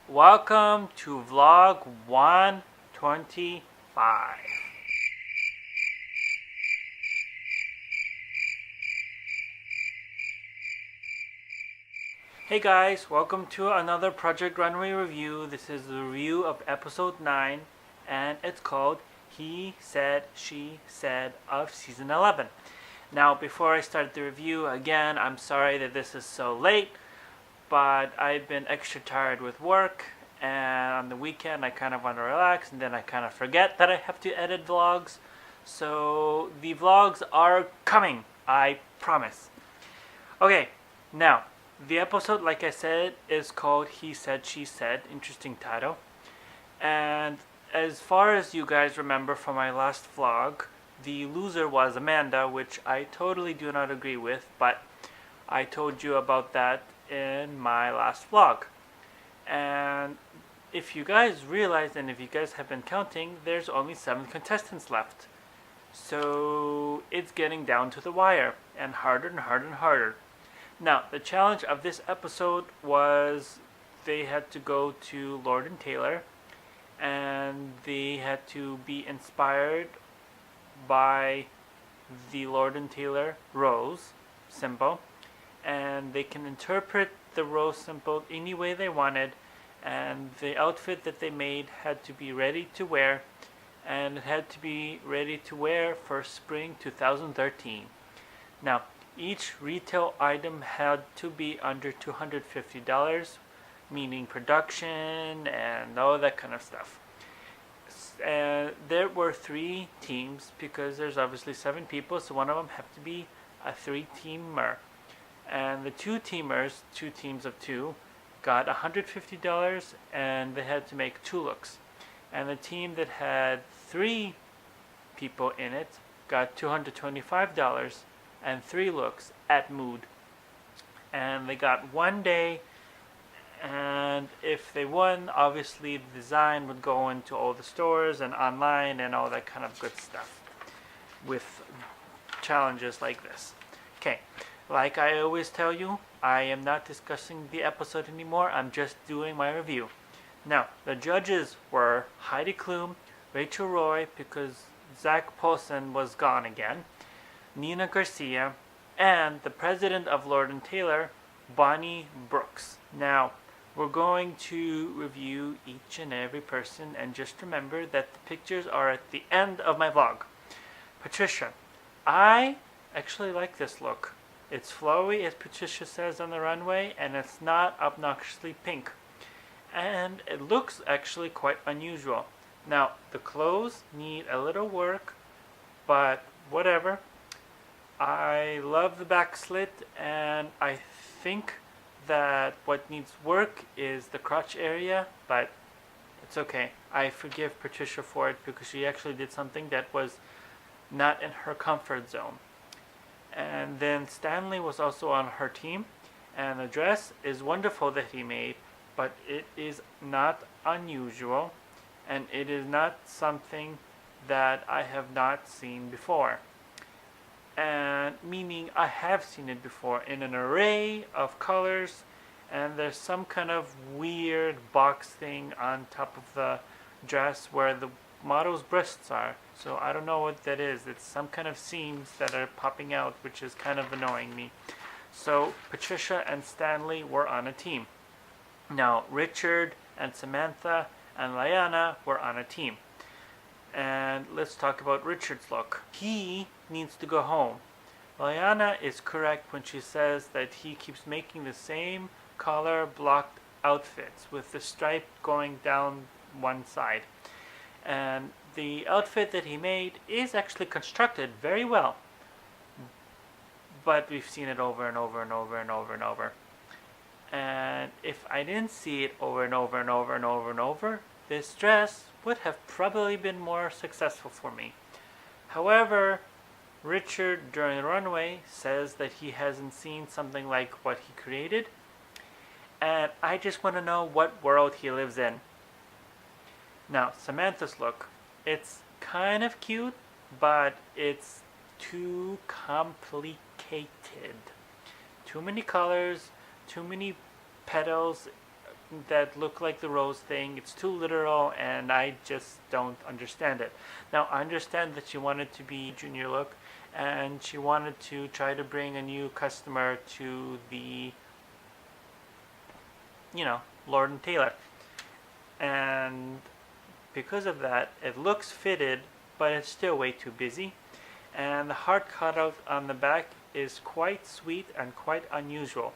Welcome to vlog 125. Hey guys, welcome to another Project Runway review. This is the review of episode 9 and it's called He Said, She Said of season 11. Now before I start the review, again, I'm sorry that this is so late, but I've been extra tired with work, and on the weekend I kind of want to relax, and then I kind of forget that I have to edit vlogs. So the vlogs are coming, I promise. Okay, now the episode, like I said, is called He Said, She Said. Interesting title. And as far as you guys remember from my last vlog, the loser was Amanda, which I totally do not agree with, but I told you about that in my last vlog. And if you guys realize, and if you guys have been counting, there's only 7 contestants left. So it's getting down to the wire, and harder and harder and harder. Now, the challenge of this episode was they had to go to Lord and Taylor, and they had to be inspired by the Lord and Taylor rose symbol, and they can interpret the rose symbol any way they wanted, and the outfit that they made had to be ready to wear, and it had to be ready to wear for spring 2013. Now, each retail item had to be under $250, meaning production and all that kind of stuff. There were 3 teams because there's obviously 7 people, so one of them had to be a 3-teamer. And the 2 teamers, 2 teams of 2, got $150, and they had to make 2 looks. And the team that had 3 people in it got $225 and 3 looks at Mood. And they got 1 day, and if they won, obviously the design would go into all the stores and online and all that kind of good stuff with challenges like this. Okay. Like I always tell you, I am not discussing the episode anymore. I'm just doing my review. Now, the judges were Heidi Klum, Rachel Roy, because Zach Paulson was gone again, Nina Garcia, and the president of Lord & Taylor, Bonnie Brooks. Now, we're going to review each and every person, and just remember that the pictures are at the end of my vlog. Patricia. I actually like this look. It's flowy, as Patricia says on the runway, and it's not obnoxiously pink. And it looks actually quite unusual. Now, the clothes need a little work, but whatever. I love the back slit, and I think that what needs work is the crotch area, but it's okay. I forgive Patricia for it because she actually did something that was not in her comfort zone. And then Stanley was also on her team, and the dress is wonderful that he made, but it is not unusual, and it is not something that I have not seen before. And meaning I have seen it before in an array of colors, and there's some kind of weird box thing on top of the dress where the model's breasts are. So I don't know what that is. It's some kind of seams that are popping out, which is kind of annoying me. So Patricia and Stanley were on a team. Now Richard and Samantha and Liana were on a team. And let's talk about Richard's look. He needs to go home. Liana is correct when she says that he keeps making the same collar blocked outfits with the stripe going down one side. And the outfit that he made is actually constructed very well, but we've seen it over and over and over and over and over. And if I didn't see it over and over and over and over and over, this dress would have probably been more successful for me. However, Richard during the runway says that he hasn't seen something like what he created, and I just want to know what world he lives in. Now, Samantha's look. It's kind of cute, but it's too complicated. Too many colors, too many petals, that look like the rose thing. It's too literal, and I just don't understand it. Now, I understand that she wanted to be junior look, and she wanted to try to bring a new customer to the, Lord and Taylor. And because of that, it looks fitted, but it's still way too busy. And the heart cutout on the back is quite sweet and quite unusual.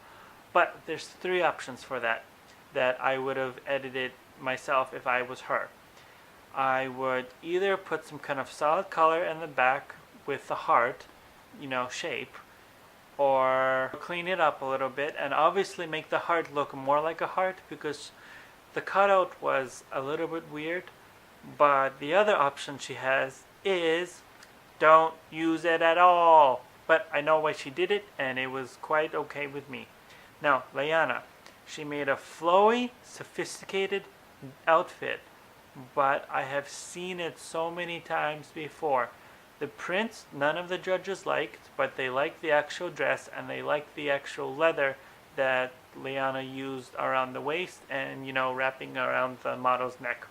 But there's 3 options for that I would have edited myself if I was her. I would either put some kind of solid color in the back with the heart, shape, or clean it up a little bit and obviously make the heart look more like a heart, because the cutout was a little bit weird. But the other option she has is don't use it at all. But I know why she did it, and it was quite okay with me. Now, Liana, she made a flowy, sophisticated outfit, but I have seen it so many times before. The print, none of the judges liked, but they liked the actual dress, and they liked the actual leather that Liana used around the waist and, wrapping around the model's neck.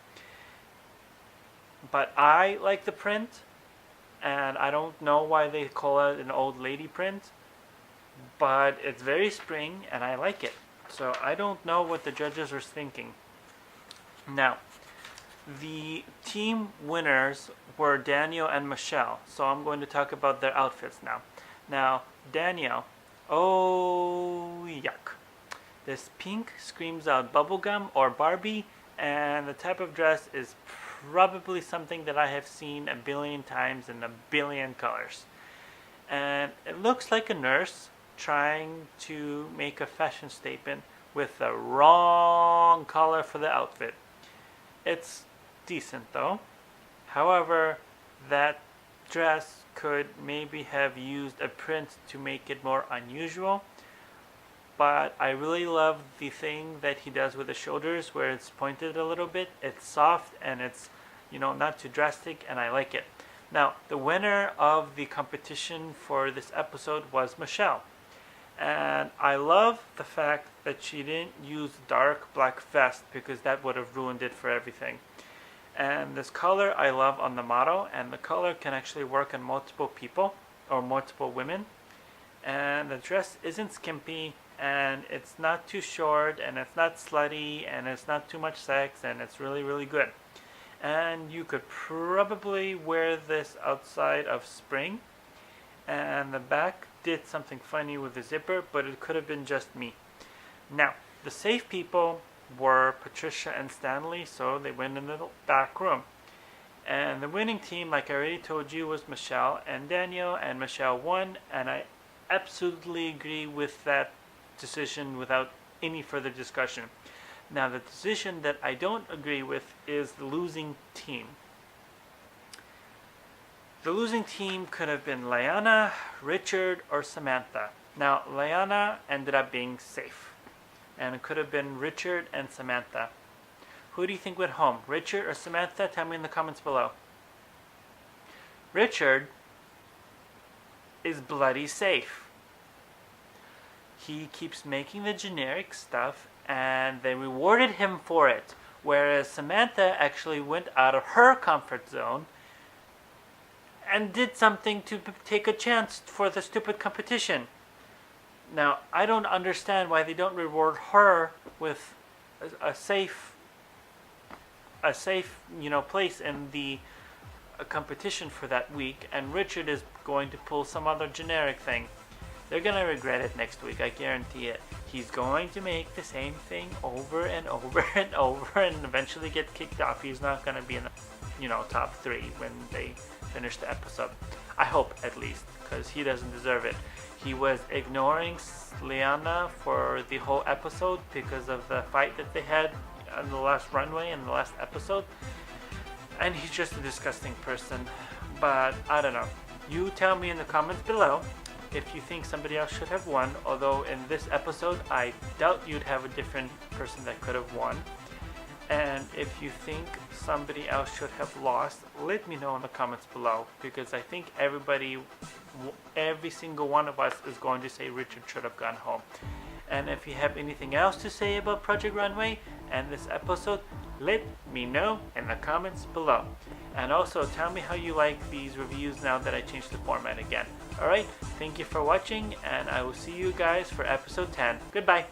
But I like the print, and I don't know why they call it an old lady print, but it's very spring, and I like it. So I don't know what the judges were thinking. Now, the team winners were Daniel and Michelle, so I'm going to talk about their outfits now. Now, Daniel, oh yuck. This pink screams out bubblegum or Barbie, and the type of dress is probably something that I have seen a billion times in a billion colors. And it looks like a nurse trying to make a fashion statement with the wrong color for the outfit. It's decent though. However, that dress could maybe have used a print to make it more unusual. But I really love the thing that he does with the shoulders where it's pointed a little bit. It's soft and it's, not too drastic, and I like it. Now, the winner of the competition for this episode was Michelle. And I love the fact that she didn't use dark black vest, because that would have ruined it for everything. And this color I love on the model, and the color can actually work on multiple people or multiple women. And the dress isn't skimpy, and it's not too short, and it's not slutty, and it's not too much sex, and it's really, really good. And you could probably wear this outside of spring. And the back did something funny with the zipper, but it could have been just me. Now, the safe people were Patricia and Stanley, so they went in the back room. And the winning team, like I already told you, was Michelle and Daniel, and Michelle won, and I absolutely agree with that decision without any further discussion. Now, the decision that I don't agree with is the losing team. The losing team could have been Liana, Richard, or Samantha. Now, Liana ended up being safe, and it could have been Richard and Samantha. Who do you think went home, Richard or Samantha? Tell me in the comments below. Richard is bloody safe. He keeps making the generic stuff, and they rewarded him for it. Whereas Samantha actually went out of her comfort zone and did something to take a chance for the stupid competition. Now, I don't understand why they don't reward her with a safe place in the competition for that week, and Richard is going to pull some other generic thing. They're going to regret it next week, I guarantee it. He's going to make the same thing over and over and over and eventually get kicked off. He's not going to be in the top 3 when they finish the episode. I hope, at least, because he doesn't deserve it. He was ignoring Liana for the whole episode because of the fight that they had on the last runway in the last episode. And he's just a disgusting person. But I don't know. You tell me in the comments below if you think somebody else should have won, although in this episode I doubt you'd have a different person that could have won. And if you think somebody else should have lost, let me know in the comments below, because I think every single one of us is going to say Richard should have gone home. And if you have anything else to say about Project Runway, end this episode, let me know in the comments below. And also tell me how you like these reviews now that I changed the format again. Alright, thank you for watching, and I will see you guys for episode 10. Goodbye!